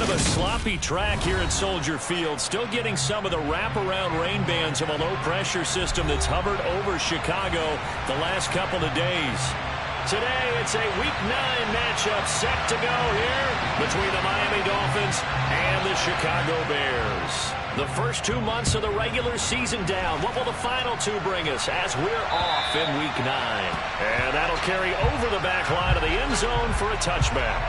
of a sloppy track here at Soldier Field. Still getting some of the wraparound rain bands of a low-pressure system that's hovered over Chicago the last couple of days. Today, it's a Week 9 matchup set to go here between the Miami Dolphins and the Chicago Bears. The first 2 months of the regular season down. What will the final 2 bring us as we're off in Week 9? And that'll carry over the back line of the end zone for a touchback.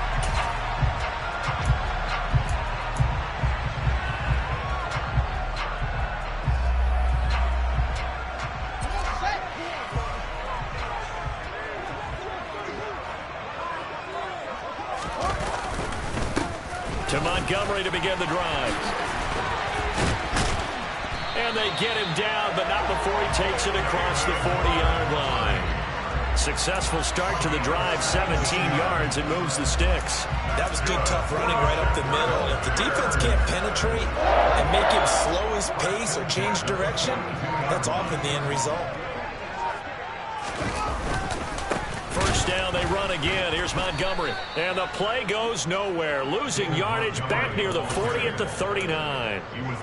To Montgomery to begin the drive. And they get him down, but not before he takes it across the 40-yard line. Successful start to the drive, 17 yards, and moves the sticks. That was good, tough running right up the middle. And if the defense can't penetrate and make him slow his pace or change direction, that's often the end result. First down, they run again. Here's Montgomery. And the play goes nowhere. Losing yardage back near the 40 at the 39.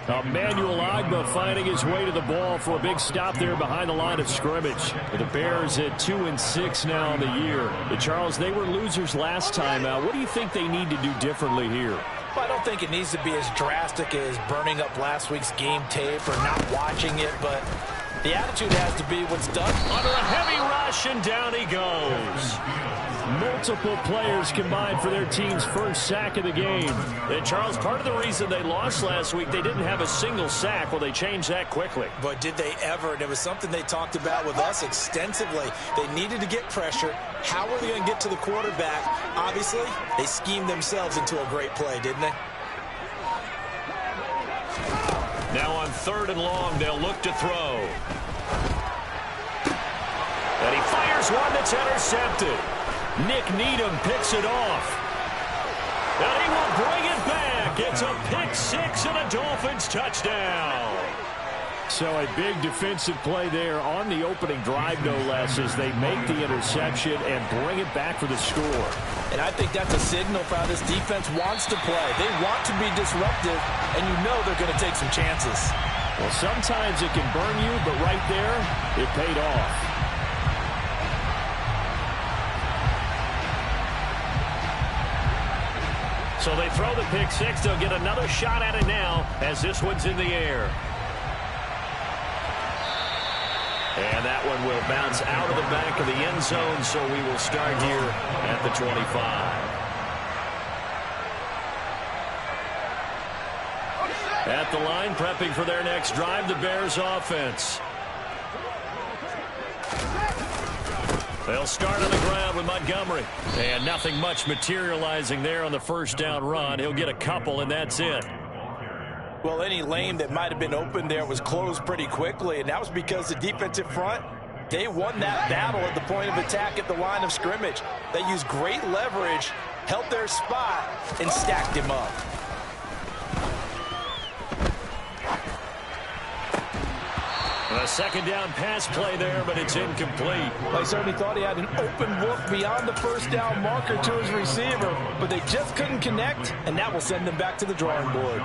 Emmanuel Ogbah finding his way to the ball for a big stop there behind the line of scrimmage. The Bears at 2-6 now on the year. Charles, they were losers last time out. What do you think they need to do differently here? Well, I don't think it needs to be as drastic as burning up last week's game tape or not watching it, but the attitude has to be what's done. Under a heavy rush, and down he goes. Multiple players combined for their team's first sack of the game. And Charles, part of the reason they lost last week, they didn't have a single sack. Well, they changed that quickly. But did they ever? And it was something they talked about with us extensively. They needed to get pressure. How were they going to get to the quarterback? Obviously, they schemed themselves into a great play, didn't they? Now on 3rd and long, they'll look to throw. And he fires one that's intercepted. Nick Needham picks it off. And he will bring it back. It's a pick 6 and a Dolphins touchdown. So a big defensive play there on the opening drive, no less, as they make the interception and bring it back for the score. And I think that's a signal for how this defense wants to play. They want to be disruptive, and you know they're going to take some chances. Well, sometimes it can burn you, but right there, it paid off. So they throw the pick 6. They'll get another shot at it now as this one's in the air. And that one will bounce out of the back of the end zone, so we will start here at the 25. At the line, prepping for their next drive, the Bears offense. They'll start on the ground with Montgomery. And nothing much materializing there on the first down run. He'll get a couple, and that's it. Well, any lane that might have been open there was closed pretty quickly, and that was because the defensive front, they won that battle at the point of attack at the line of scrimmage. They used great leverage, held their spot, and stacked him up. A second down pass play there, but it's incomplete. Well, he certainly thought he had an open look beyond the first down marker to his receiver, but they just couldn't connect, and that will send them back to the drawing board.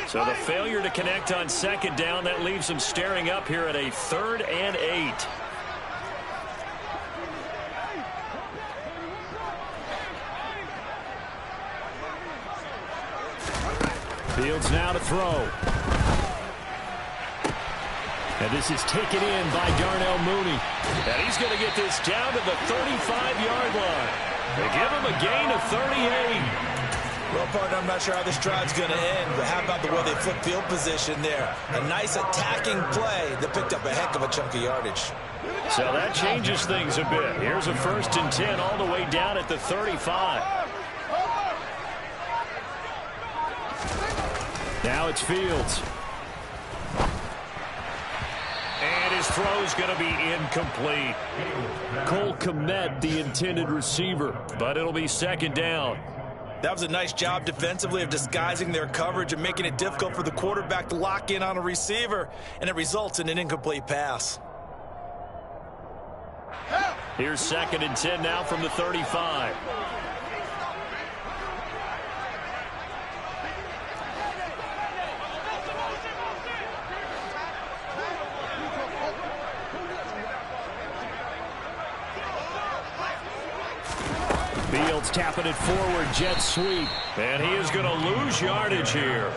So the failure to connect on second down, that leaves them staring up here at a 3rd and 8. Fields now to throw. And this is taken in by Darnell Mooney. And he's going to get this down to the 35-yard line. They give him a gain of 38. Well, partner, I'm not sure how this drive's going to end, but how about the way they flip field position there? A nice attacking play that picked up a heck of a chunk of yardage. So that changes things a bit. Here's a 1st and 10 all the way down at the 35. Now it's Fields. And his throw's going to be incomplete. Cole Kmet, the intended receiver, but it'll be 2nd down. That was a nice job defensively of disguising their coverage and making it difficult for the quarterback to lock in on a receiver, and it results in an incomplete pass. Here's 2nd and 10 now from the 35. Fields tapping it forward, jet sweep. And he is going to lose yardage here.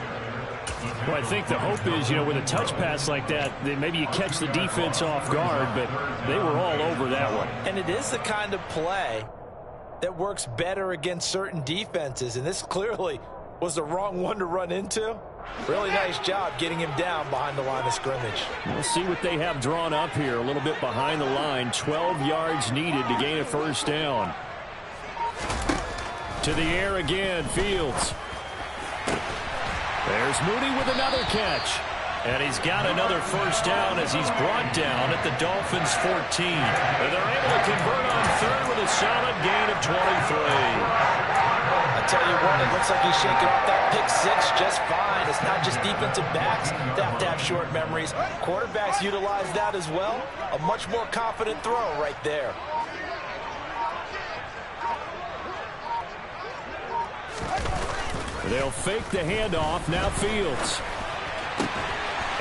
Well, I think the hope is, with a touch pass like that, then maybe you catch the defense off guard, but they were all over that one. And it is the kind of play that works better against certain defenses, and this clearly was the wrong one to run into. Really nice job getting him down behind the line of scrimmage. We'll see what they have drawn up here, a little bit behind the line. 12 yards needed to gain a first down. To the air again, Fields. There's Mooney with another catch. And he's got another first down as he's brought down at the Dolphins' 14. And they're able to convert on third with a solid gain of 23. I tell you what, it looks like he's shaking off that pick six just fine. It's not just defensive backs that have to have short memories. Quarterbacks utilize that as well. A much more confident throw right there. They'll fake the handoff. Now Fields.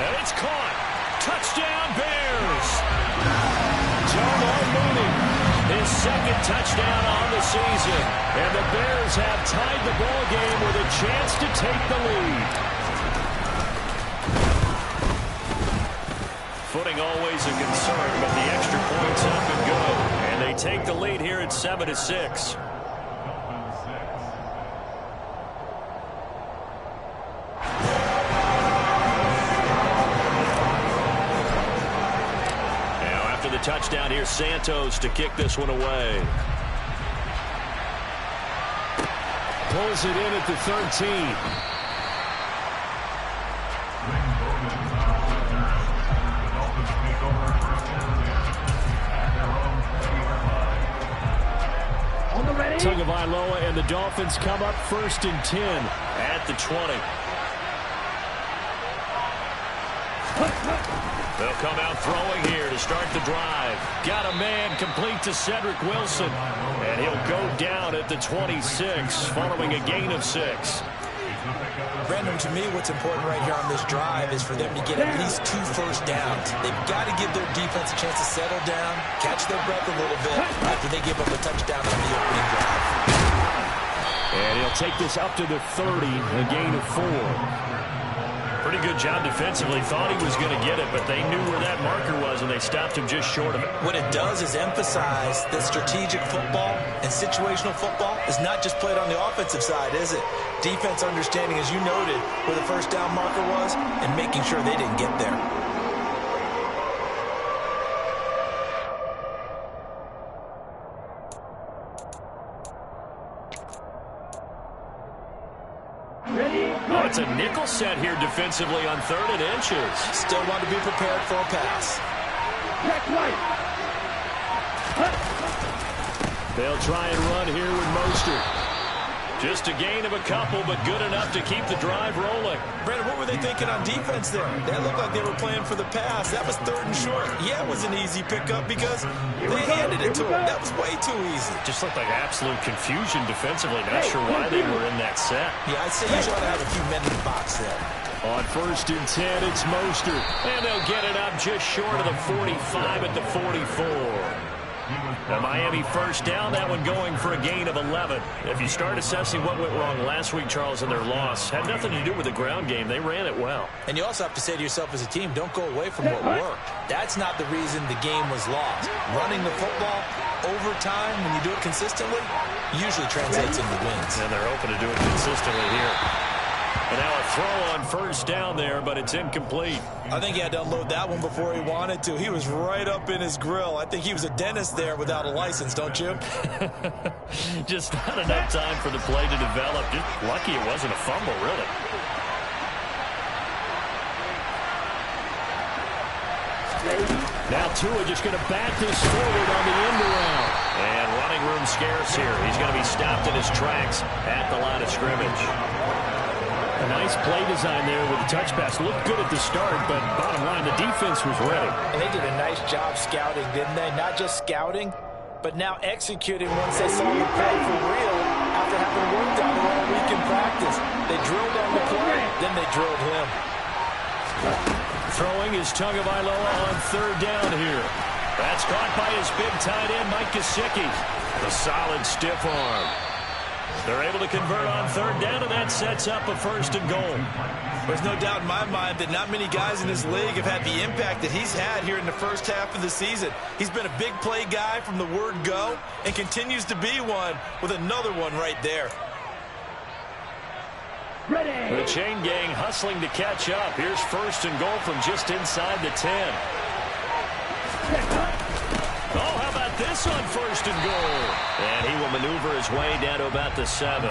And it's caught. Touchdown, Bears. Jamal Mooney, his 2nd touchdown on the season. And the Bears have tied the ball game with a chance to take the lead. Footing always a concern, but the extra point's up and good. And they take the lead here at 7-6. Touchdown here, Santos to kick this one away. Pulls it in at the 13. Tagovailoa and the Dolphins come up 1st and 10 at the 20. They'll come out throwing here to start the drive. Got a man complete to Cedric Wilson. And he'll go down at the 26 following a gain of 6. Brandon, to me, what's important right here on this drive is for them to get at least 2 first downs. They've got to give their defense a chance to settle down, catch their breath a little bit after they give up a touchdown on the opening drive. And he'll take this up to the 30, a gain of 4. Pretty good job defensively. Thought he was going to get it, but they knew where that marker was, and they stopped him just short of it. What it does is emphasize that strategic football and situational football is not just played on the offensive side, is it? Defense understanding, as you noted, where the first down marker was and making sure they didn't get there. Oh, it's a nickel set here defensively on 3rd and inches. Still want to be prepared for a pass. They'll try and run here with Mostert. Just a gain of a couple, but good enough to keep the drive rolling. Brandon, what were they thinking on defense there? They looked like they were playing for the pass. That was 3rd and short. Yeah, it was an easy pickup because they handed it to him. That was way too easy. Just looked like absolute confusion defensively. Not sure why they were in that set. Yeah, I'd say you ought to have a few men in the box there. On 1st and 10, it's Mostert. And they'll get it up just short of the 45 at the 44. The Miami first down, that one going for a gain of 11. If you start assessing what went wrong last week, Charles, in their loss, had nothing to do with the ground game. They ran it well. And you also have to say to yourself as a team, don't go away from what worked. That's not the reason the game was lost. Running the football over time, when you do it consistently, usually translates into wins. And they're open to do it consistently here. And now a throw on first down there, but it's incomplete. I think he had to unload that one before he wanted to. He was right up in his grill. I think he was a dentist there without a license, don't you? Just not enough time for the play to develop. Just lucky it wasn't a fumble, really. Now Tua just going to bat this forward on the end around. And running room scarce here. He's going to be stopped in his tracks at the line of scrimmage. A nice play design there with the touch pass. Looked good at the start, but bottom line, the defense was ready. And they did a nice job scouting, didn't they? Not just scouting, but now executing once they saw the play for real after having worked on it all week in practice. They drilled on the play, then they drilled him. Throwing is Tagovailoa on third down here. That's caught by his big tight end, Mike Gesicki. A solid stiff arm. They're able to convert on third down, and that sets up a first and goal. There's no doubt in my mind that not many guys in this league have had the impact that he's had here in the first half of the season. He's been a big play guy from the word go and continues to be one with another one right there. Ready. The chain gang hustling to catch up. Here's first and goal from just inside the 10. Oh, how about this on first and goal? And he will maneuver his way down to about the 7.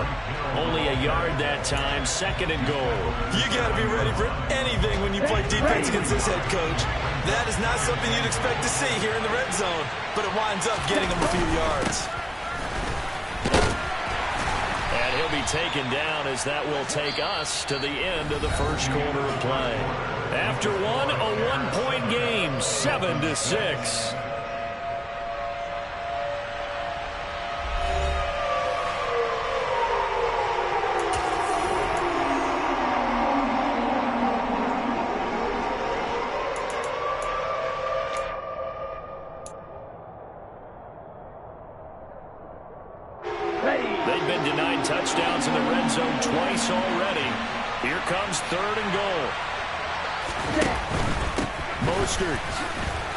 Only a yard that time, second and goal. You got to be ready for anything when you play defense against this head coach. That is not something you'd expect to see here in the red zone, but it winds up getting him a few yards. And he'll be taken down as that will take us to the end of the first quarter of play. After one, a one-point game, 7-6. They've been denied touchdowns in the red zone twice already. Here comes third and goal. Mostert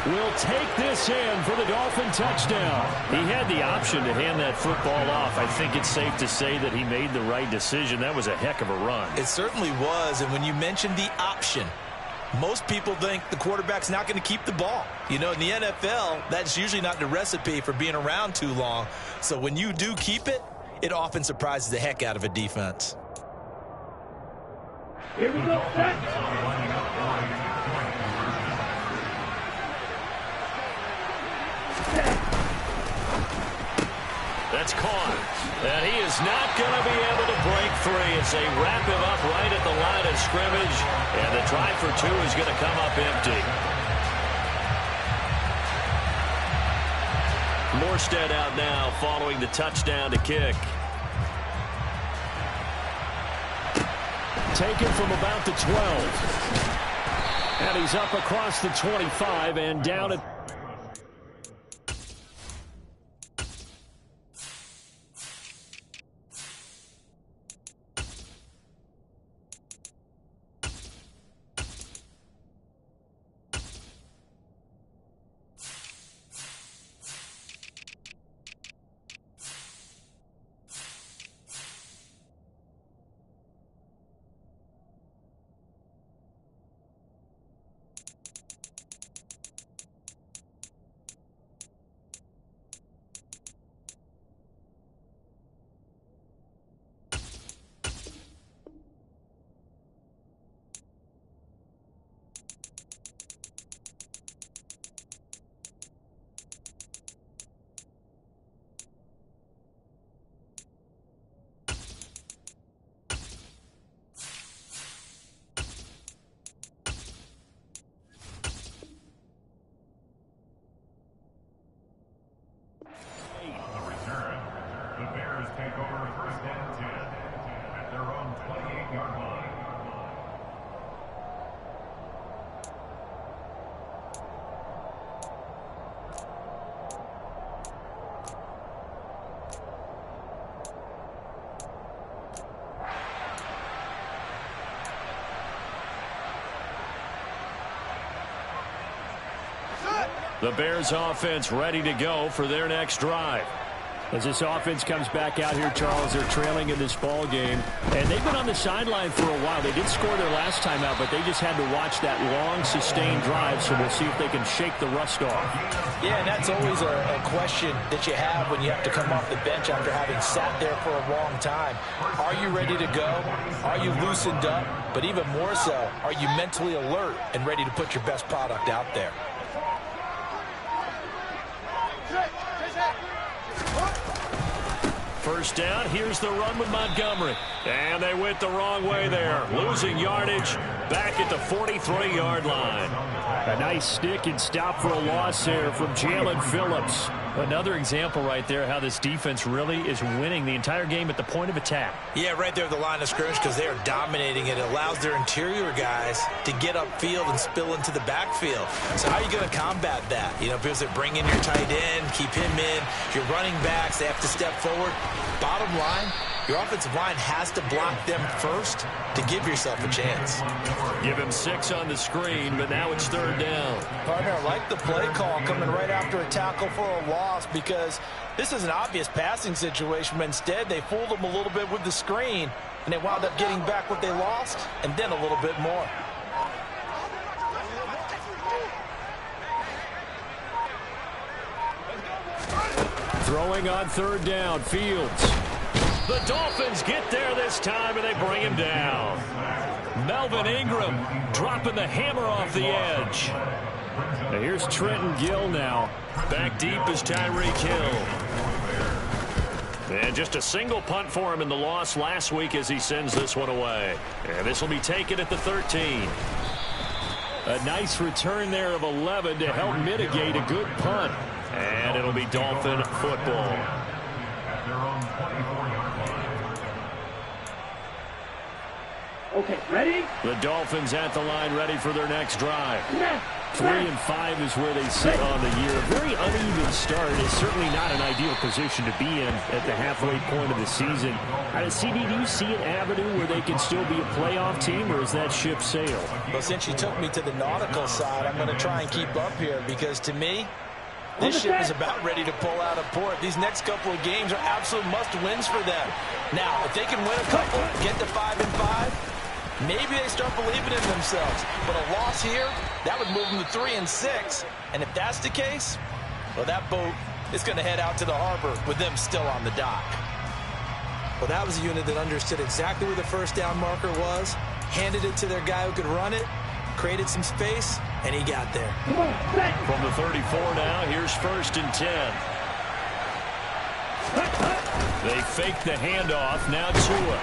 will take this in for the Dolphin touchdown. He had the option to hand that football off. I think it's safe to say that he made the right decision. That was a heck of a run. It certainly was, and when you mentioned the option, most people think the quarterback's not going to keep the ball. You know, in the NFL, that's usually not the recipe for being around too long. So when you do keep it, it often surprises the heck out of a defense. Here we go. That's caught. And he is not going to be able to break free as they wrap him up right at the line of scrimmage. And the try for two is going to come up empty. Morstead out now following the touchdown to kick. Taken from about the 12. And he's up across the 25 and down at... The Bears offense ready to go for their next drive. As this offense comes back out here, Charles, they're trailing in this ball game. And they've been on the sideline for a while. They did score their last time out, but they just had to watch that long, sustained drive. So we'll see if they can shake the rust off. Yeah, and that's always a question that you have when you have to come off the bench after having sat there for a long time. Are you ready to go? Are you loosened up? But even more so, are you mentally alert and ready to put your best product out there? First down, here's the run with Montgomery. And they went the wrong way there. Losing yardage back at the 43-yard line. A nice stick and stop for a loss there from Jalen Phillips. Another example right there how this defense really is winning the entire game at the point of attack. Yeah, right there at the line of scrimmage because they are dominating it. It allows their interior guys to get upfield and spill into the backfield. So how are you going to combat that? You know, because they bring in your tight end, keep him in. Your running backs, they have to step forward. Bottom line, your offensive line has to block them first to give yourself a chance. Give him 6 on the screen, but now it's 3rd down. Partner, I like the play call coming right after a tackle for a loss because this is an obvious passing situation, but instead they fooled them a little bit with the screen, and they wound up getting back what they lost and then a little bit more. Throwing on 3rd down, Fields. The Dolphins get there this time, and they bring him down. Melvin Ingram dropping the hammer off the edge. Now here's Trenton Gill now. Back deep is Tyreek Hill. And just a single punt for him in the loss last week as he sends this one away. And this will be taken at the 13. A nice return there of 11 to help mitigate a good punt. And it'll be Dolphin football. Okay, ready? The Dolphins at the line, ready for their next drive. 3-5 is where they sit on the year. A very uneven start. It's certainly not an ideal position to be in at the halfway point of the season. CD, do you see an avenue where they can still be a playoff team, or is that ship sailed? Well, since you took me to the nautical side, I'm going to try and keep up here because to me, this ship is about ready to pull out of port. These next couple of games are absolute must-wins for them. Now, if they can win a couple, get to 5-5, maybe they start believing in themselves. But a loss here, that would move them to 3-6. And if that's the case, well, that boat is going to head out to the harbor with them still on the dock. Well, that was a unit that understood exactly where the first down marker was, handed it to their guy who could run it, created some space, and he got there. From the 34 now, here's 1st and 10. They fake the handoff. Now Tua.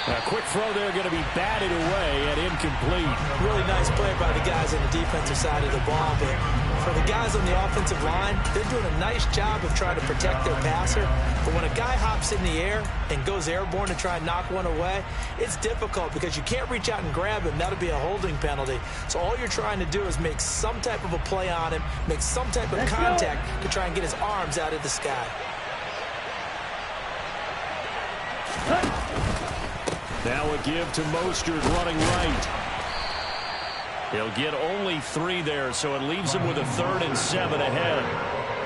A quick throw there going to be batted away and incomplete. Really nice play by the guys on the defensive side of the ball, but for the guys on the offensive line, they're doing a nice job of trying to protect their passer. But when a guy hops in the air and goes airborne to try and knock one away, it's difficult because you can't reach out and grab him. That'll be a holding penalty. So all you're trying to do is make some type of a play on him, make some type of contact to try and get his arms out of the sky. Now a give to Mostert running right. He'll get only 3 there, so it leaves him with a 3rd and 7 ahead.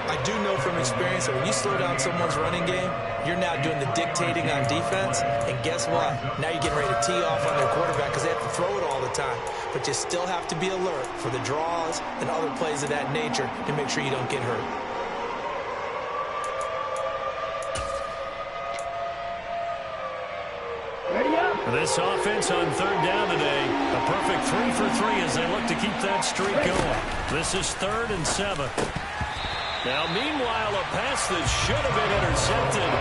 I do know from experience that when you slow down someone's running game, you're now doing the dictating on defense. And guess what? Now you're getting ready to tee off on their quarterback because they have to throw it all the time. But you still have to be alert for the draws and other plays of that nature to make sure you don't get hurt. This offense on 3rd down today, a perfect 3 for 3 as they look to keep that streak going. This is 3rd and 7. Now, meanwhile, a pass that should have been intercepted,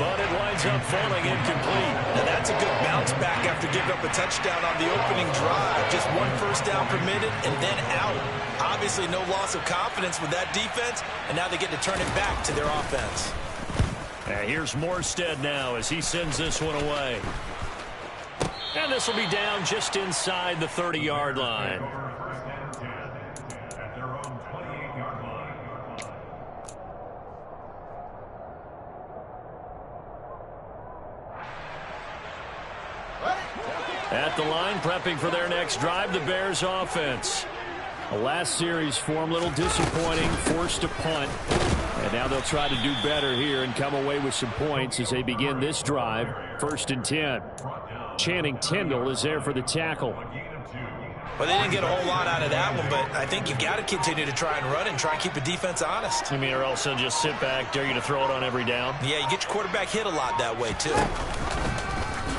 but it winds up falling incomplete. Now, that's a good bounce back after giving up a touchdown on the opening drive. Just 1 first down permitted and then out. Obviously, no loss of confidence with that defense, and now they get to turn it back to their offense. Here's Morstead now as he sends this one away. And this will be down just inside the 30-yard line. At the line, prepping for their next drive, the Bears offense. The last series for them, a little disappointing, forced to punt. And now they'll try to do better here and come away with some points as they begin this drive, 1st and 10. Channing Tindall is there for the tackle. Well, they didn't get a whole lot out of that one, but I think you've got to continue to try and run and try and keep the defense honest. I mean, or else they'll just sit back, dare you to throw it on every down. Yeah, you get your quarterback hit a lot that way, too.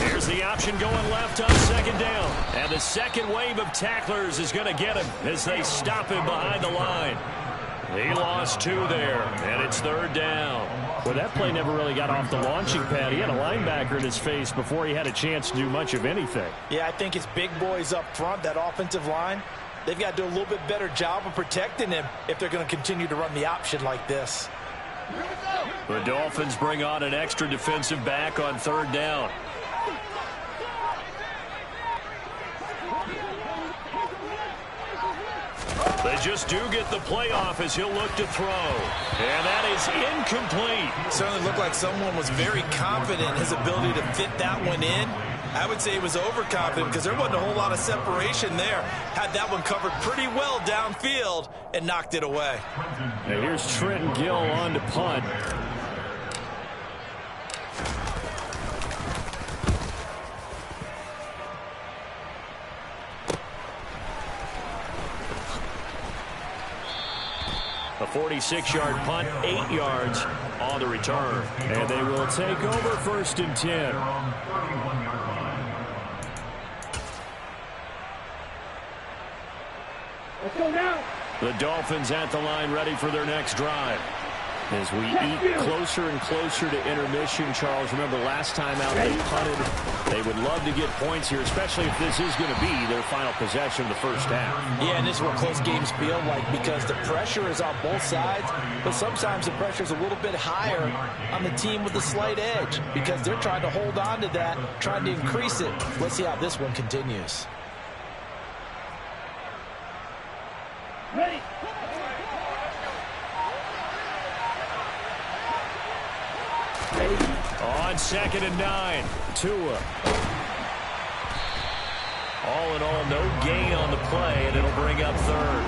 Here's the option going left on 2nd down. And the second wave of tacklers is going to get him as they stop him behind the line. He lost 2 there, and it's 3rd down. Well, that play never really got off the launching pad. He had a linebacker in his face before he had a chance to do much of anything. Yeah, I think it's big boys up front, that offensive line. they've got to do a little bit better job of protecting him if they're going to continue to run the option like this. The Dolphins bring on an extra defensive back on third down. They just do get the playoff as he'll look to throw. And that is incomplete. Certainly looked like someone was very confident in his ability to fit that one in. I would say he was overconfident because there wasn't a whole lot of separation there. Had that one covered pretty well downfield and knocked it away. Now here's Trenton Gill on to punt. A 46-yard punt, 8 yards on the return. And they will take over 1st and 10. Let's go now. The Dolphins at the line ready for their next drive. As we eat closer and closer to intermission, Charles, remember last time out they punted. They would love to get points here, especially if this is going to be their final possession of the first half. Yeah, and this is what close games feel like because the pressure is on both sides, but sometimes the pressure is a little bit higher on the team with the slight edge because they're trying to hold on to that, trying to increase it. Let's see how this one continues. Ready. On 2nd and 9, Tua. All in all, no gain on the play, and it'll bring up 3rd.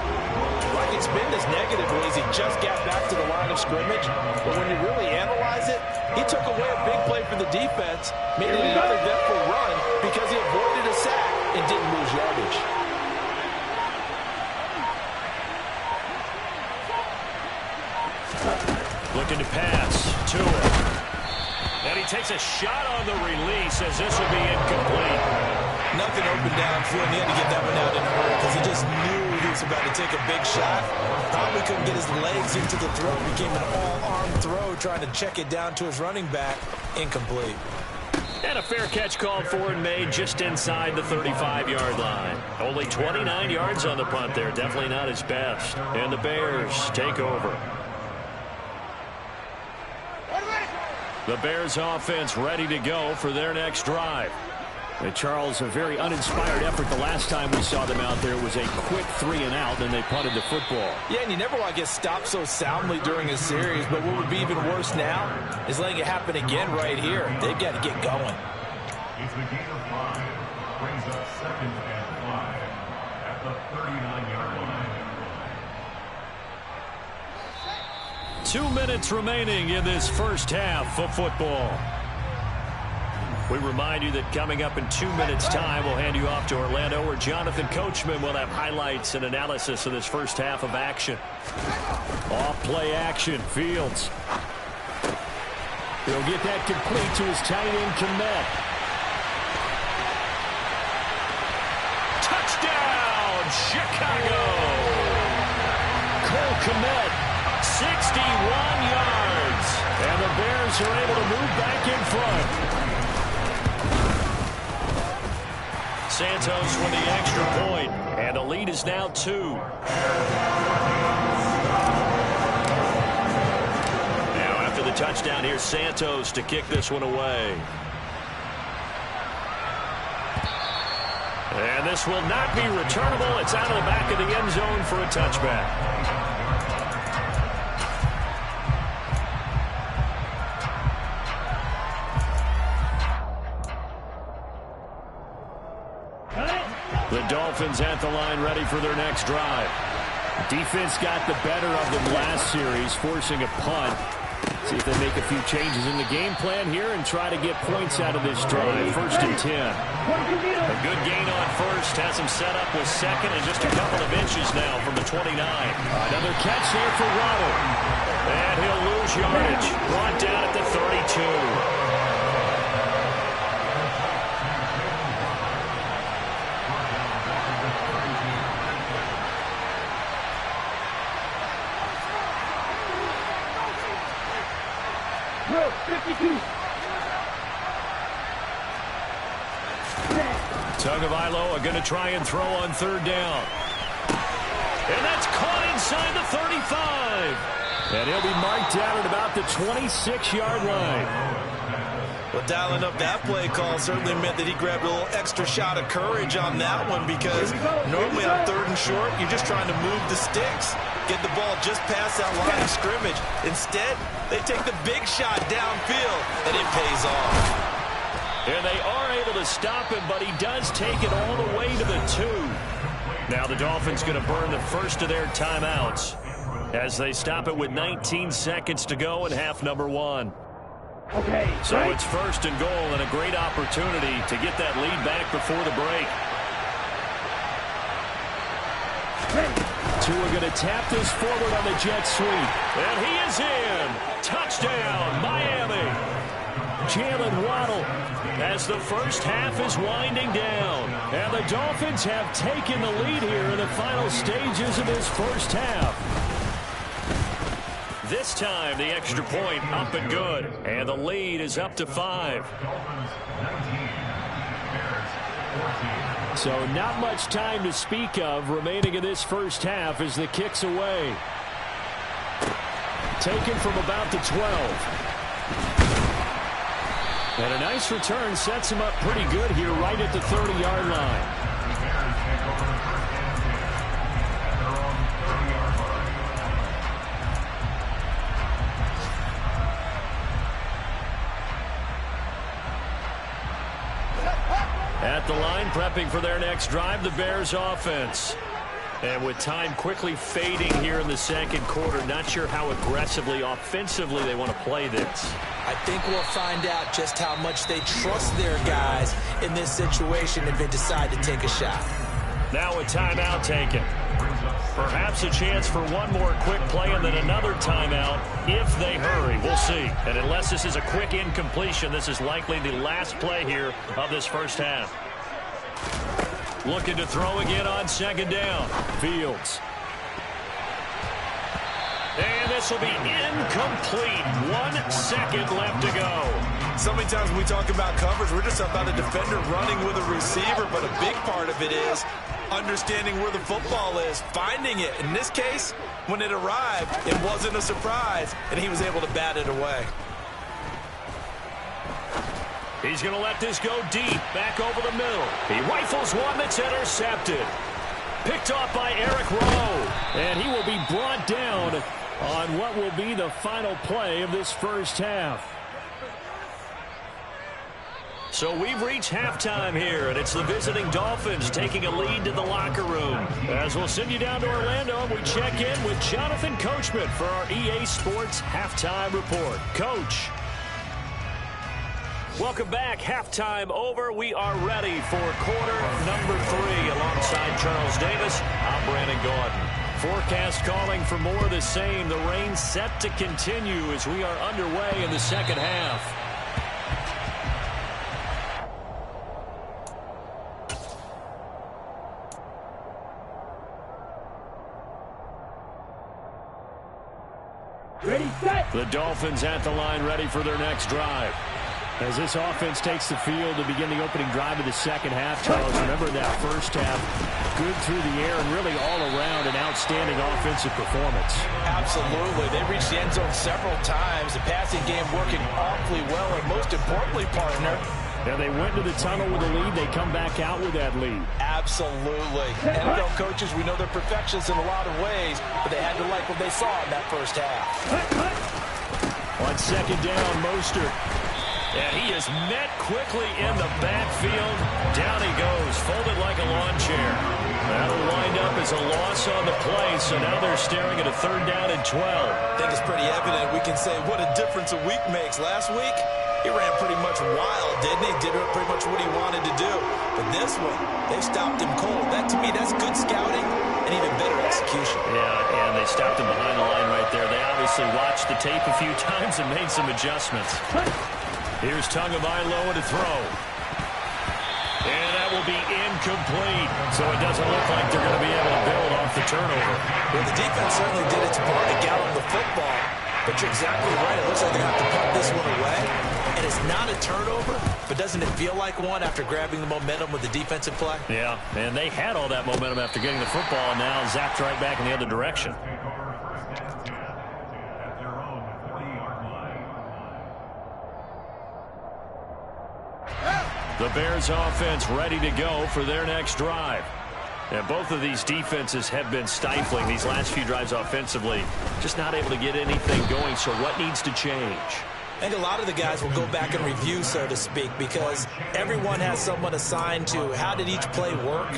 Like it's been this negative ways he just got back to the line of scrimmage, but when you really analyze it, he took away a big play for the defense, made it another eventful run because he avoided a sack and didn't lose yardage. Looking to pass, Tua. And he takes a shot on the release as this will be incomplete. Nothing open downfield, and he had to get that one out in a hurry because he just knew he was about to take a big shot. Probably couldn't get his legs into the throw. Became an all-arm throw trying to check it down to his running back. Incomplete. And a fair catch called for and made just inside the 35-yard line. Only 29 yards on the punt there. Definitely not his best. And the Bears take over. The Bears offense ready to go for their next drive. And Charles, a very uninspired effort the last time we saw them out there was a quick 3-and-out, and they punted the football. Yeah, and you never want to get stopped so soundly during a series, but what would be even worse now is letting it happen again right here. They've got to get going. It's the gain of 5, brings up 2nd and 5 at the 39-yard line. 2 minutes remaining in this first half of football. We remind you that coming up in 2 minutes' time, we'll hand you off to Orlando, where Jonathan Coachman will have highlights and analysis of this first half of action. Off-play action, Fields. He'll get that complete to his tight end, Kmet. Touchdown, Chicago! Cole Kmet. 61 yards, and the Bears are able to move back in front. Santos with the extra point, and the lead is now 2. Now after the touchdown, here's Santos to kick this one away. And this will not be returnable. It's out of the back of the end zone for a touchback. The Dolphins at the line ready for their next drive. Defense got the better of them last series, forcing a punt. See if they make a few changes in the game plan here and try to get points out of this drive. 1st and 10. A good gain on 1st. Has him set up with 2nd and just a couple of inches now from the 29. Another catch there for Waddle. And he'll lose yardage. Brought down at the 32. Tagovailoa are going to try and throw on 3rd down. And that's caught inside the 35. And he'll be marked down at about the 26-yard line. Well, dialing up that play call certainly meant that he grabbed a little extra shot of courage on that one, because normally on 3rd and short, you're just trying to move the sticks, get the ball just past that line of scrimmage. Instead, they take the big shot downfield, and it pays off. And they are able to stop him, but he does take it all the way to the 2. Now the Dolphins going to burn the first of their timeouts as they stop it with 19 seconds to go in half number 1. Okay. So it's 1st and goal, and a great opportunity to get that lead back before the break. Tua going to tap this forward on the jet sweep. And he is in. Touchdown, Miami. Jalen Waddle as the first half is winding down. And the Dolphins have taken the lead here in the final stages of this first half. This time, the extra point up and good. And the lead is up to 5. So not much time to speak of remaining in this first half as the kick's away. Taken from about the 12. And a nice return sets him up pretty good here right at the 30-yard line. At the line, prepping for their next drive, the Bears offense. And with time quickly fading here in the second quarter, not sure how aggressively, offensively they want to play this. I think we'll find out just how much they trust their guys in this situation if they decide to take a shot. Now a timeout taken. Perhaps a chance for one more quick play and then another timeout if they hurry. We'll see. And unless this is a quick incompletion, this is likely the last play here of this first half. Looking to throw again on 2nd down. Fields. And this will be incomplete. 1 second left to go. So many times when we talk about coverage, we're just about a defender running with a receiver, but a big part of it is understanding where the football is, finding it. In this case, when it arrived, it wasn't a surprise, and he was able to bat it away. He's going to let this go deep, back over the middle. He rifles one that's intercepted. Picked off by Eric Rowe. And he will be brought down on what will be the final play of this first half. So we've reached halftime here, and it's the visiting Dolphins taking a lead to the locker room. As we'll send you down to Orlando, and we check in with Jonathan Coachman for our EA Sports Halftime Report. Coach. Welcome back. Halftime over. We are ready for quarter number 3. Alongside Charles Davis, I'm Brandon Gordon. Forecast calling for more of the same. The rain set to continue as we are underway in the second half. Ready, set. The Dolphins at the line, ready for their next drive. As this offense takes the field to begin the opening drive of the second half, Charles, remember that first half, good through the air and really all around an outstanding offensive performance. Absolutely. They reached the end zone several times. The passing game working awfully well, and most importantly, partner, now they went to the tunnel with a lead. They come back out with that lead. Absolutely. NFL coaches, we know they're perfectionists in a lot of ways, but they had to like what they saw in that first half. On 2nd down, Mostert. And he is met quickly in the backfield. Down he goes, folded like a lawn chair. That'll wind up as a loss on the play, so now they're staring at a 3rd down and 12. I think it's pretty evident. We can say what a difference a week makes. Last week, he ran pretty much wild, didn't he? Did pretty much what he wanted to do. But this one, they stopped him cold. That, to me, that's good scouting and even better execution. Yeah, and they stopped him behind the line right there. They obviously watched the tape a few times and made some adjustments. Here's Tagovailoa to throw. And that will be incomplete. So it doesn't look like they're going to be able to build off the turnover. Well, the defense certainly did its part to gallop the football. But you're exactly right. It looks like they're going to have to punt this one away. And it's not a turnover. but doesn't it feel like one after grabbing the momentum with the defensive play? Yeah, and they had all that momentum after getting the football, and now zapped right back in the other direction. The Bears offense ready to go for their next drive. And both of these defenses have been stifling these last few drives offensively. Just not able to get anything going, so what needs to change? I think a lot of the guys will go back and review, so to speak, because everyone has someone assigned to how did each play work.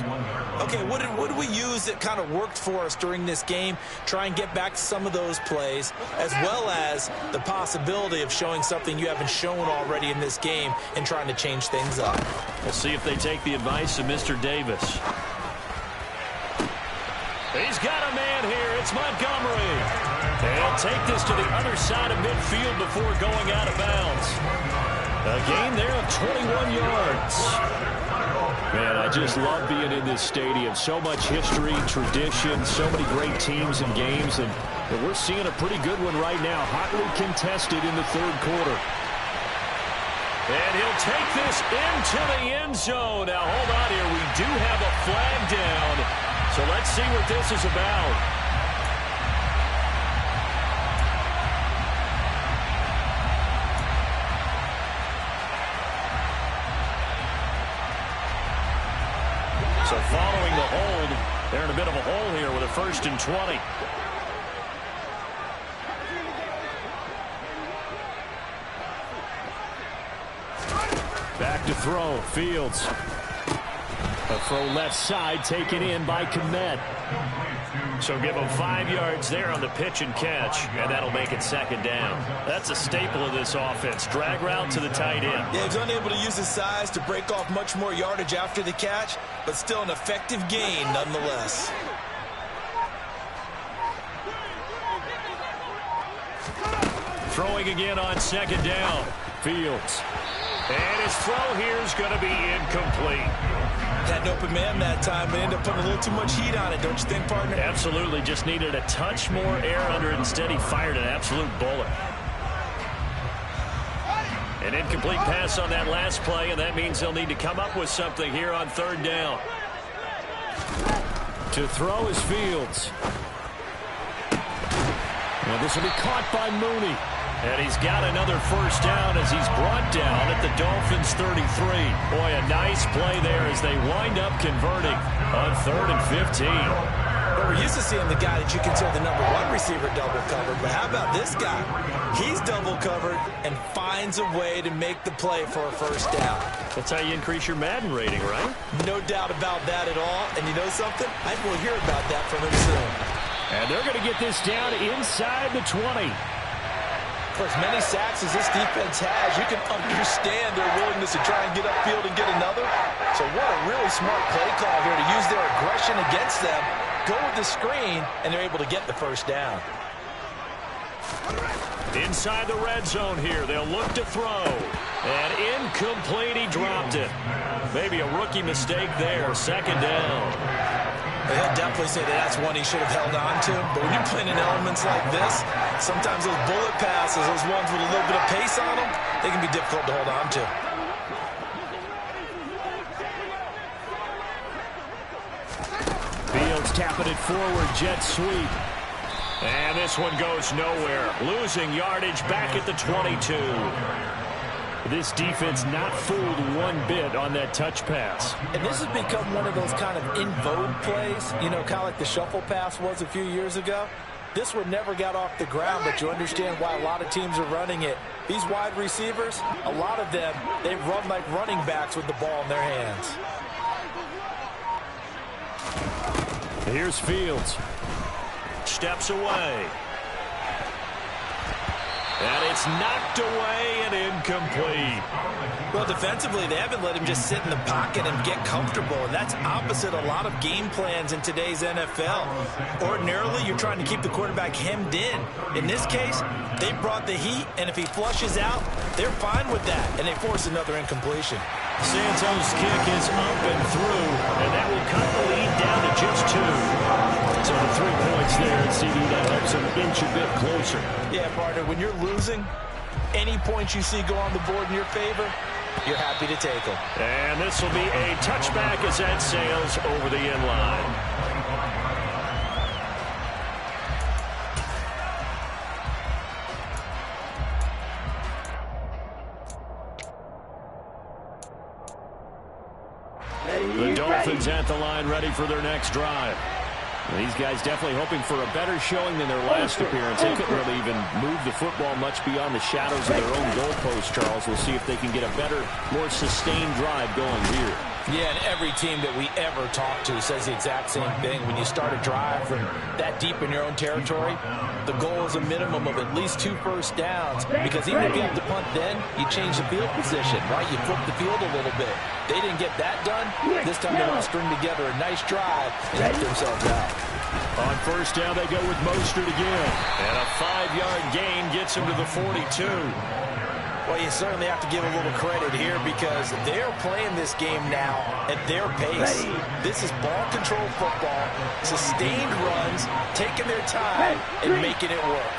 Okay, what did we use that kind of worked for us during this game? Try and get back to some of those plays, as well as the possibility of showing something you haven't shown already in this game and trying to change things up. We'll see if they take the advice of Mr. Davis. He's got a man here. It's Montgomery. They'll take this to the other side of midfield before going out of bounds. A gain there of 21 yards. Man, I just love being in this stadium. So much history, tradition, so many great teams and games, and we're seeing a pretty good one right now, hotly contested in the third quarter. And he'll take this into the end zone. Now, hold on here. We do have a flag down, so let's see what this is about. So following the hold, they're in a bit of a hole here with a 1st and 20. Back to throw, Fields. A throw left side taken in by Kmet. So give him 5 yards there on the pitch and catch, and that'll make it 2nd down. That's a staple of this offense. Drag route to the tight end. Yeah, he's unable to use his size to break off much more yardage after the catch, but still an effective gain nonetheless. Throwing again on 2nd down. Fields. And his throw here is going to be incomplete. Had an open man that time, but ended up putting a little too much heat on it, don't you think, partner? Absolutely. Just needed a touch more air under it. Instead, he fired an absolute bullet. An incomplete pass on that last play, and that means they'll need to come up with something here on 3rd down. To throw is Fields. Well, this will be caught by Mooney. And he's got another 1st down as he's brought down at the Dolphins 33. Boy, a nice play there as they wind up converting on 3rd and 15. Well, we're used to seeing the guy that you consider the number 1 receiver double covered, but how about this guy? He's double covered and finds a way to make the play for a 1st down. That's how you increase your Madden rating, right? No doubt about that at all. And you know something? I think we'll hear about that from him soon. And they're going to get this down inside the 20. For as many sacks as this defense has, you can understand their willingness to try and get upfield and get another. So what a really smart play call here to use their aggression against them, go with the screen, and they're able to get the 1st down. Inside the red zone here, they'll look to throw. And incomplete, he dropped it. Maybe a rookie mistake there, 2nd down. I'd definitely say that's one he should have held on to. But when you're playing in elements like this, sometimes those bullet passes, those ones with a little bit of pace on them, they can be difficult to hold on to. Fields tapping it forward, jet sweep. And this one goes nowhere. Losing yardage back at the 22. This defense not fooled one bit on that touch pass. And this has become one of those kind of in vogue plays, you know, kind of like the shuffle pass was a few years ago. This one never got off the ground, but you understand why a lot of teams are running it. These wide receivers, a lot of them, they run like running backs with the ball in their hands. Here's Fields. Steps away. And it's knocked away and incomplete. Well, defensively, they haven't let him just sit in the pocket and get comfortable, and that's opposite a lot of game plans in today's NFL. Ordinarily, you're trying to keep the quarterback hemmed in. In this case, they brought the heat, and if he flushes out, they're fine with that, and they force another incompletion. Santos' kick is up and through, and that will cut the lead down to just 2. So the 3 points there, and CD, that helps him inch a bit closer. Yeah, partner, when you're losing, any points you see go on the board in your favor, you're happy to take them. And this will be a touchback as that sails over the end line. The Dolphins at the line, ready for their next drive. These guys definitely hoping for a better showing than their last appearance. They couldn't really even move the football much beyond the shadows of their own goalpost, Charles. We'll see if they can get a better, more sustained drive going here. Yeah, and every team that we ever talk to says the exact same thing. When you start a drive from that deep in your own territory, the goal is a minimum of at least 2 first downs, because even if you have to punt then, you change the field position, right? You flip the field a little bit. They didn't get that done. This time they want to string together a nice drive and help themselves out. On first down, they go with Mostert again. And a 5-yard gain gets him to the 42. Well, you certainly have to give a little credit here because they're playing this game now at their pace. This is ball control football, sustained runs, taking their time and making it work.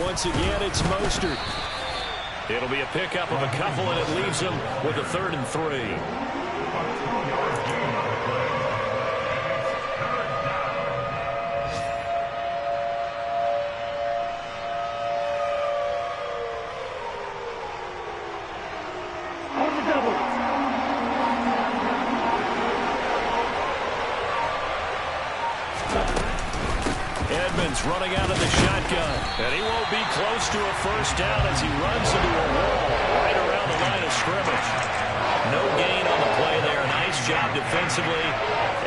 Once again, it's Mostert. It'll be a pickup of a couple, and it leaves him with a 3rd and 3. Running out of the shotgun, and he won't be close to a first down as he runs into a wall right around the line of scrimmage. No gain on the play there. Nice job defensively,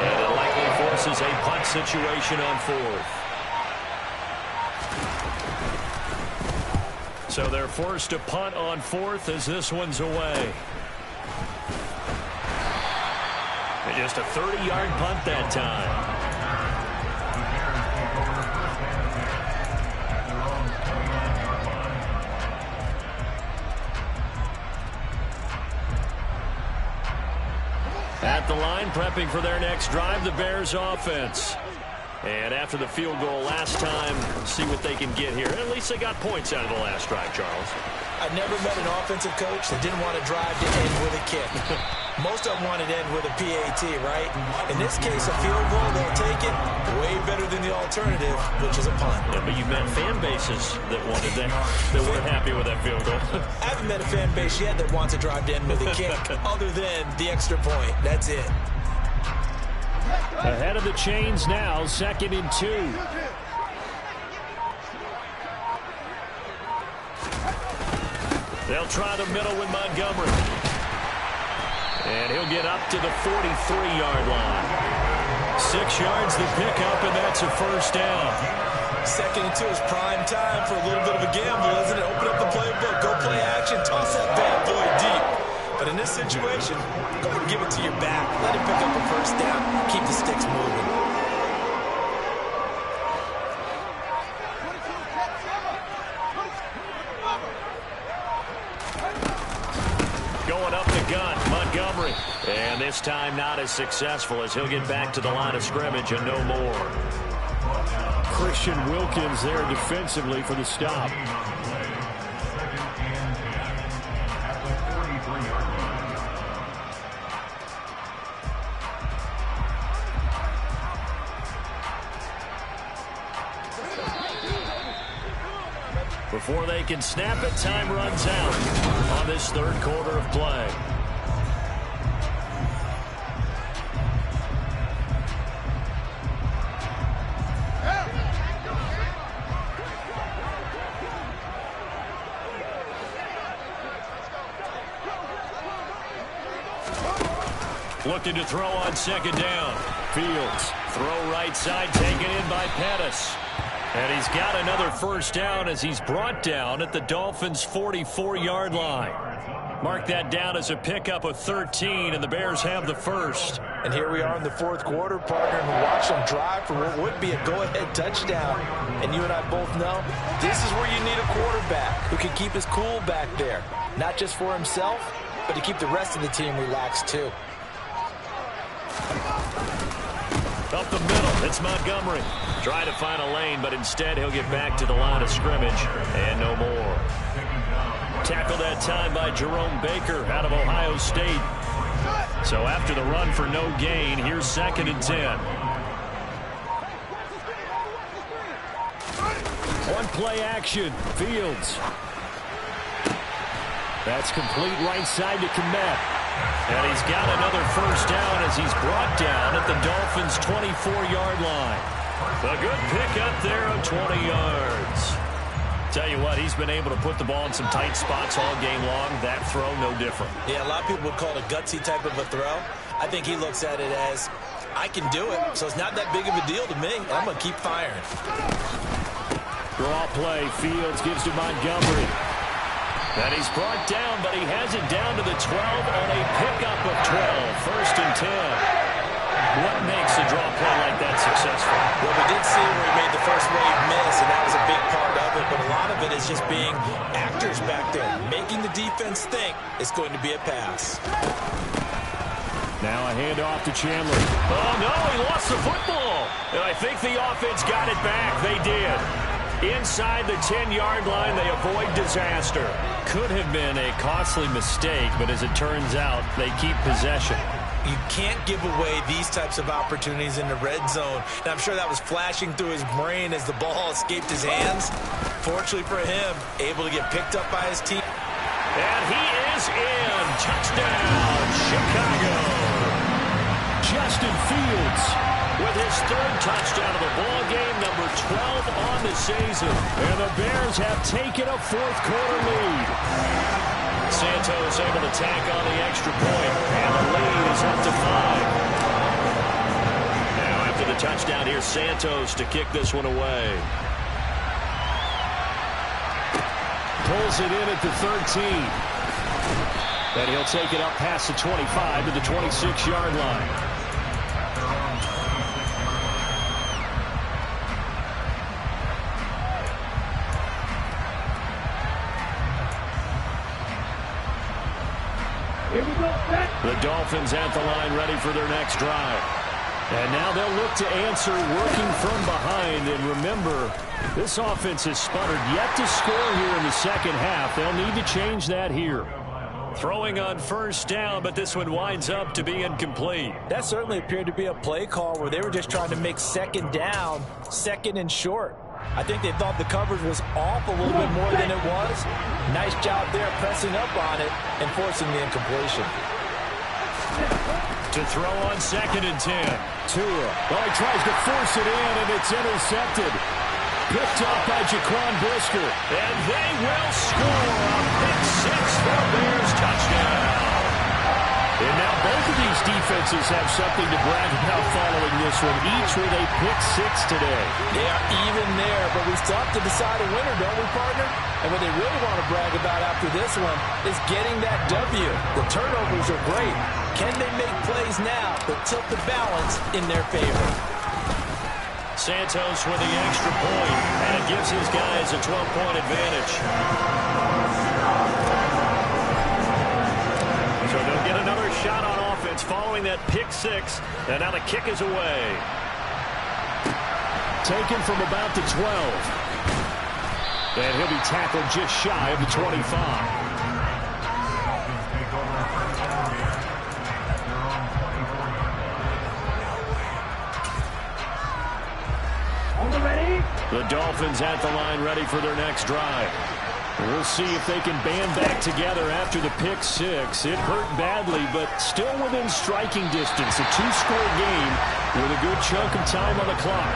and it likely forces a punt situation on 4th. So they're forced to punt on 4th as this one's away. And just a 30-yard punt that time. At the line, prepping for their next drive, the Bears offense. And after the field goal last time, see what they can get here. At least they got points out of the last drive, Charles. I've never met an offensive coach that didn't want to drive to end with a kick. Most of them want to end with a PAT, right? In this case, a field goal, they'll take it. Way better than the alternative, which is a punt. Yeah, but you met fan bases that wanted that, that weren't happy with that field goal. I haven't met a fan base yet that wants to drive to end with a kick, other than the extra point. That's it. Ahead of the chains now, 2nd and 2. They'll try the middle with Montgomery. And he'll get up to the 43-yard line. 6 yards the pickup, and that's a first down. 2nd and 2 is prime time for a little bit of a gamble, isn't it? Open up the playbook, go play action, toss that bad boy deep. But in this situation, go and give it to your back. Let him pick up a first down. Keep the sticks moving. Going up the gun, Montgomery. And this time not as successful as he'll get back to the line of scrimmage and no more. Christian Wilkins there defensively for the stop. Before they can snap it, time runs out on this 3rd quarter of play. Looking to throw on 2nd down. Fields, throw right side, taken in by Pettis. And he's got another first down as he's brought down at the Dolphins' 44-yard line. Mark that down as a pickup of 13, and the Bears have the first. And here we are in the 4th quarter, partner, and we watch them drive for what would be a go-ahead touchdown. And you and I both know this is where you need a quarterback who can keep his cool back there. Not just for himself, but to keep the rest of the team relaxed too. A up the middle. It's Montgomery. Trying to find a lane, but instead he'll get back to the line of scrimmage and no more. Tackled that time by Jerome Baker out of Ohio State. So after the run for no gain, here's 2nd and 10. One play action. Fields. That's complete right side to Kmet. And he's got another first down as he's brought down at the Dolphins' 24-yard line. A good pickup there of 20 yards. Tell you what, he's been able to put the ball in some tight spots all game long. That throw, no different. Yeah, a lot of people would call it a gutsy type of a throw. I think he looks at it as, I can do it, so it's not that big of a deal to me. I'm going to keep firing. Draw play. Fields gives to Montgomery. And he's brought down, but he has it down to the 12 on a pickup of 12. 1st and 10. What makes a draw play like that successful? Well, we did see where he made the first wave miss, and that was a big part of it. But a lot of it is just being actors back there, making the defense think it's going to be a pass. Now a handoff to Chandler. Oh, no, he lost the football. And I think the offense got it back. They did. Inside the 10-yard line, they avoid disaster. Could have been a costly mistake, but as it turns out, they keep possession. You can't give away these types of opportunities in the red zone. And I'm sure that was flashing through his brain as the ball escaped his hands. Fortunately for him, able to get picked up by his team. And he is in. Touchdown, Chicago. Justin Fields with his 3rd touchdown of the ball game, number 12 on the season. And the Bears have taken a 4th quarter lead. Santos able to tack on the extra point, and the lead is up to 5. Now after the touchdown, here's Santos to kick this one away. Pulls it in at the 13. And he'll take it up past the 25 to the 26-yard line. The Dolphins at the line ready for their next drive. And now they'll look to answer working from behind. And remember, this offense has sputtered yet to score here in the second half. They'll need to change that here. Throwing on 1st down, but this one winds up to be incomplete. That certainly appeared to be a play call where they were just trying to make 2nd down, 2nd and short. I think they thought the coverage was off a little bit more than it was. Nice job there pressing up on it and forcing the incompletion. To throw on 2nd and 10. Tua. Well, he tries to force it in, and it's intercepted. Picked off by Jaquan Brisker. And they will score a pick 6 for Bears touchdown. And now both of these defenses have something to brag about following this one, each with a pick 6 today. They are even there, but we still have to decide a winner, don't we, partner? And what they really want to brag about after this one is getting that W. The turnovers are great. Can they make plays now that tilt the balance in their favor? Santos with the extra point, and it gives his guys a 12-point advantage. So they'll get another shot on offense following that pick 6, and now the kick is away. Taken from about the 12. And he'll be tackled just shy of the 25. The Dolphins at the line ready for their next drive. We'll see if they can band back together after the pick 6. It hurt badly, but still within striking distance. A 2-score game with a good chunk of time on the clock.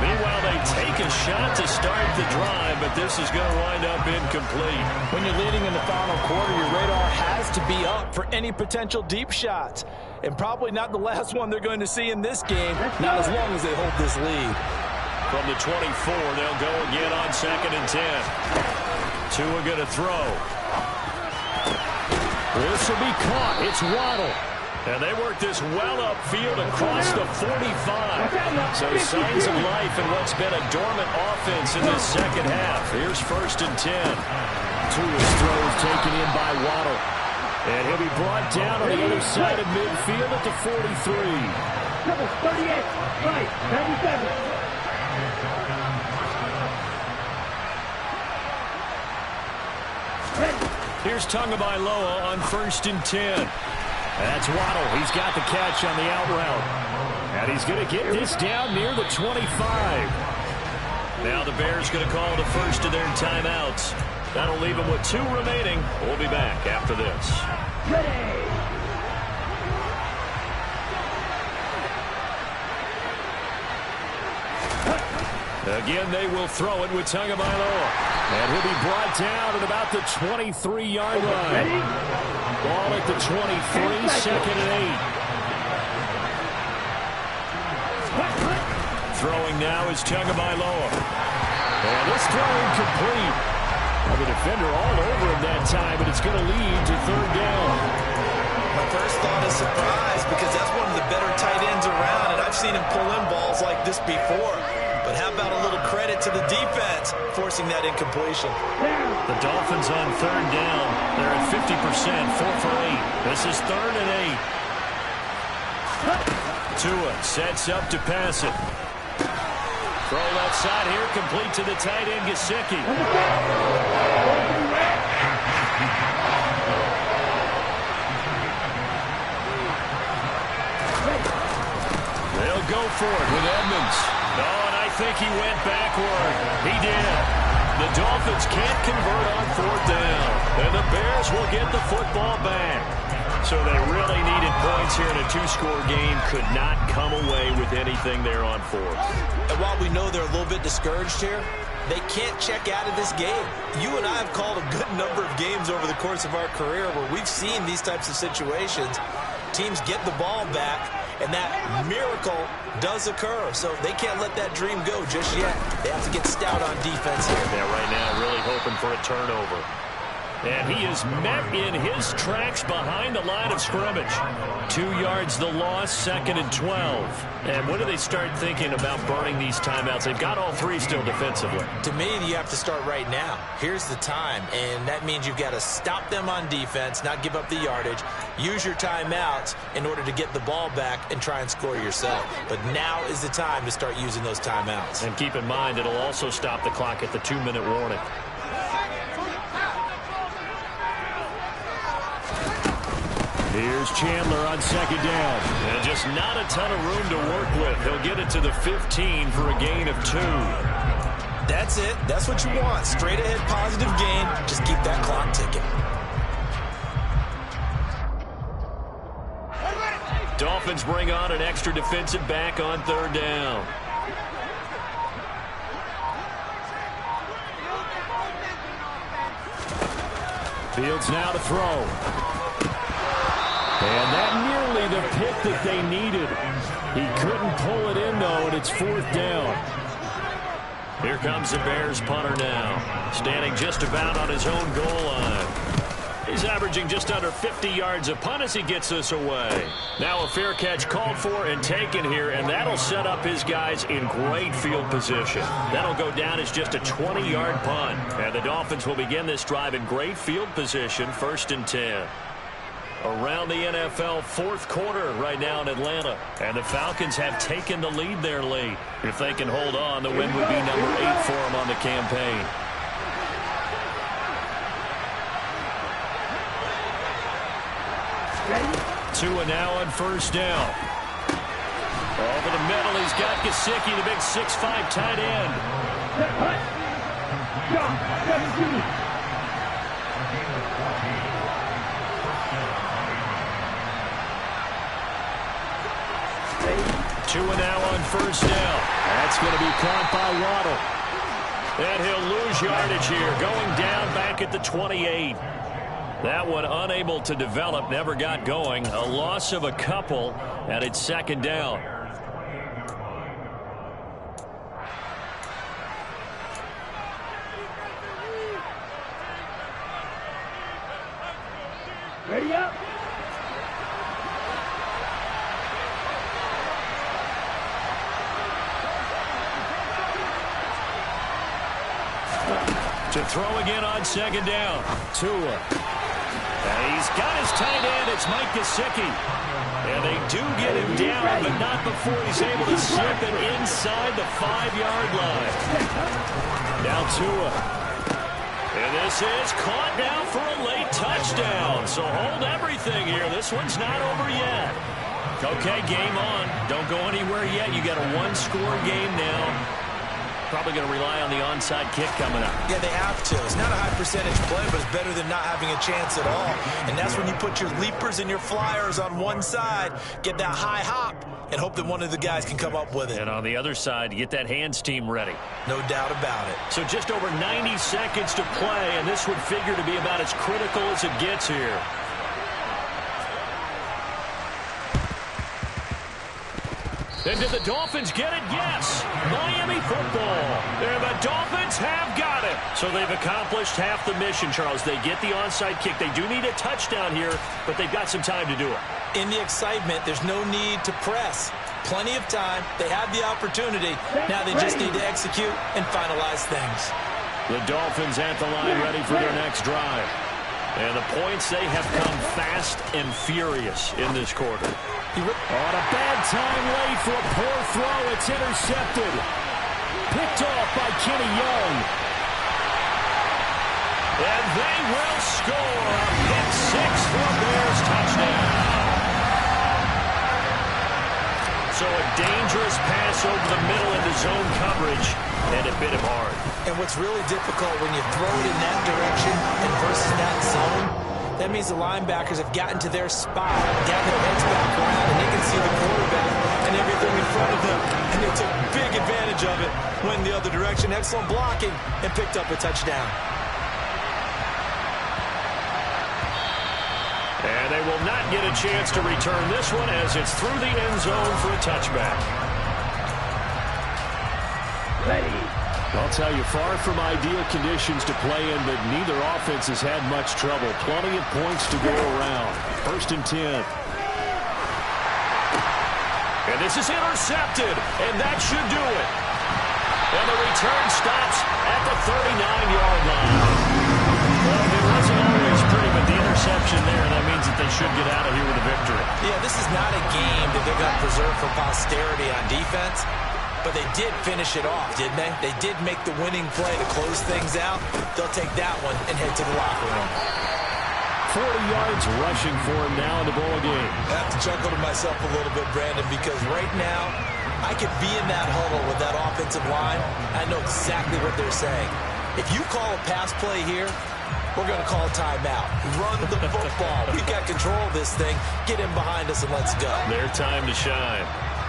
Meanwhile, they take a shot to start the drive, but this is going to wind up incomplete. When you're leading in the final quarter, your radar has to be up for any potential deep shots. And probably not the last one they're going to see in this game, not as long as they hold this lead. From the 24, they'll go again on 2nd and 10. Tua going to throw. This will be caught. It's Waddle. And they work this well upfield across the 45. So signs of life in what's been a dormant offense in this second half. Here's 1st and 10. Tua's throws taken in by Waddle. And he'll be brought down on the other side of midfield at the 43. Triple 38. Right. 97. Ready. Here's Tagovailoa on 1st and 10. That's Waddle. He's got the catch on the out route. And he's going to get this down near the 25. Now the Bears going to call the first of their timeouts. That'll leave them with 2 remaining. We'll be back after this. Ready. Again, they will throw it with Tagovailoa. And he'll be brought down at about the 23-yard line. Ready. Ball at the 23, 2nd and 8. Throwing now is Tagovailoa. And this throw incomplete. Well, the defender all over him that time, but it's going to lead to 3rd down. My first thought is surprise because that's one of the better tight ends around, and I've seen him pull in balls like this before. But how about a little credit to the defense forcing that incompletion? The Dolphins on 3rd down. They're at 50%, 4 for 8. This is 3rd and 8. Tua sets up to pass it. Throw left side here, complete to the tight end, Gesicki. They'll go for it with Edmonds. Oh, and I think he went backward. He did. The Dolphins can't convert on 4th down. And the Bears will get the football back. So they really needed points here in a 2-score game. Could not come away with anything there on 4th. And while we know they're a little bit discouraged here, they can't check out of this game. You and I have called a good number of games over the course of our career where we've seen these types of situations. Teams get the ball back, and that miracle does occur. So they can't let that dream go just yet. They have to get stout on defense here. Yeah, right now really hoping for a turnover. And he is met in his tracks behind the line of scrimmage. 2 yards the loss, 2nd and 12. And when do they start thinking about burning these timeouts? They've got all 3 still defensively. To me, you have to start right now. Here's the time, and that means you've got to stop them on defense, not give up the yardage, use your timeouts in order to get the ball back and try and score yourself. But now is the time to start using those timeouts. And keep in mind, it'll also stop the clock at the 2-minute warning. Here's Chandler on 2nd down. And just not a ton of room to work with. He'll get it to the 15 for a gain of 2. That's it. That's what you want. Straight ahead positive gain. Just keep that clock ticking. Dolphins bring on an extra defensive back on 3rd down. Fields now to throw. And that nearly the pick that they needed. He couldn't pull it in, though, and it's 4th down. Here comes the Bears punter now, standing just about on his own goal line. He's averaging just under 50 yards a punt as he gets this away. Now a fair catch called for and taken here, and that'll set up his guys in great field position. That'll go down as just a 20-yard punt. And the Dolphins will begin this drive in great field position, 1st and 10. Around the NFL 4th quarter right now in Atlanta. And the Falcons have taken the lead there late. If they can hold on, the win would be number 8 for them on the campaign. Tua now on 1st down. Over the middle, he's got Gesicki, the big 6'5" tight end. Tua now on 1st down. That's going to be caught by Waddle. And he'll lose yardage here, going down back at the 28. That one unable to develop, never got going. A loss of a couple, and it's 2nd down. Ready up. To throw again on 2nd down. Tua. And he's got his tight end. It's Mike Gesicki. And they do get him down, but not before he's able to slip it inside the 5-yard line. Now Tua. And this is caught now for a late touchdown. So hold everything here. This one's not over yet. Okay, game on. Don't go anywhere yet. You got a one-score game now. Probably going to rely on the onside kick coming up. Yeah, they have to. It's not a high percentage play, but it's better than not having a chance at all. And that's when you put your leapers and your flyers on one side, get that high hop, and hope that one of the guys can come up with it. And on the other side, you get that hands team ready. No doubt about it. So just over 90 seconds to play, and this would figure to be about as critical as it gets here. And did the Dolphins get it? Yes. Miami football. And the Dolphins have got it. So they've accomplished half the mission, Charles. They get the onside kick. They do need a touchdown here, but they've got some time to do it. In the excitement, there's no need to press. Plenty of time. They have the opportunity. Now they just need to execute and finalize things. The Dolphins at the line ready for their next drive. And the points, they have come fast and furious in this quarter. On a bad time late for a poor throw. It's intercepted. Picked off by Kenny Young. And they will score a pick six for a Bears touchdown. So a dangerous pass over the middle into zone coverage, and it bit him hard. And what's really difficult when you throw it in that direction and versus that zone, that means the linebackers have gotten to their spot, got their heads back around, and they can see the quarterback and everything in front of them. And they took big advantage of it, went the other direction, excellent blocking, and picked up a touchdown. And they will not get a chance to return this one as it's through the end zone for a touchback. Ready. I'll tell you, far from ideal conditions to play in, but neither offense has had much trouble. Plenty of points to go around. 1st and 10. And this is intercepted, and that should do it. And the return stops at the 39-yard line. Well, it wasn't always pretty, but the interception there, that means that they should get out of here with a victory. Yeah, this is not a game that they're going to preserve for posterity on defense. But they did finish it off, didn't they? They did make the winning play to close things out. They'll take that one and head to the locker room. 40 yards rushing for him now in the ball game. I have to chuckle to myself a little bit, Brandon, because right now I could be in that huddle with that offensive line. I know exactly what they're saying. If you call a pass play here, we're going to call timeout. Run the football. We've got control of this thing. Get in behind us and let's go. Their time to shine.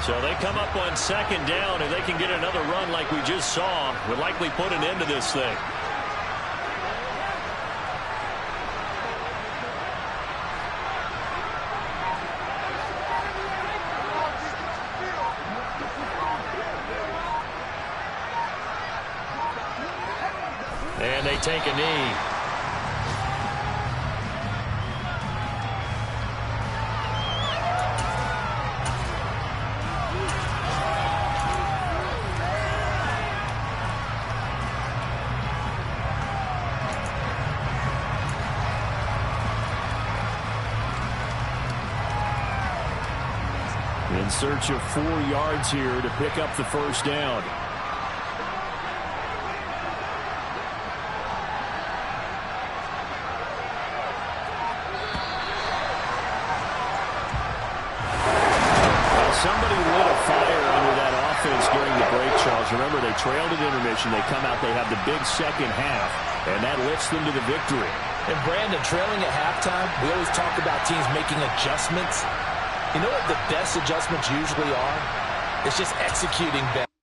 So they come up on 2nd down, and they can get another run like we just saw. Would likely put an end to this thing. And they take a knee. In search of 4 yards here to pick up the 1st down. Somebody lit a fire under that offense during the break, Charles. Remember, they trailed at intermission. They come out, they have the big second half, and that lifts them to the victory. And Brandon, trailing at halftime, we always talk about teams making adjustments. You know what the best adjustments usually are? It's just executing better.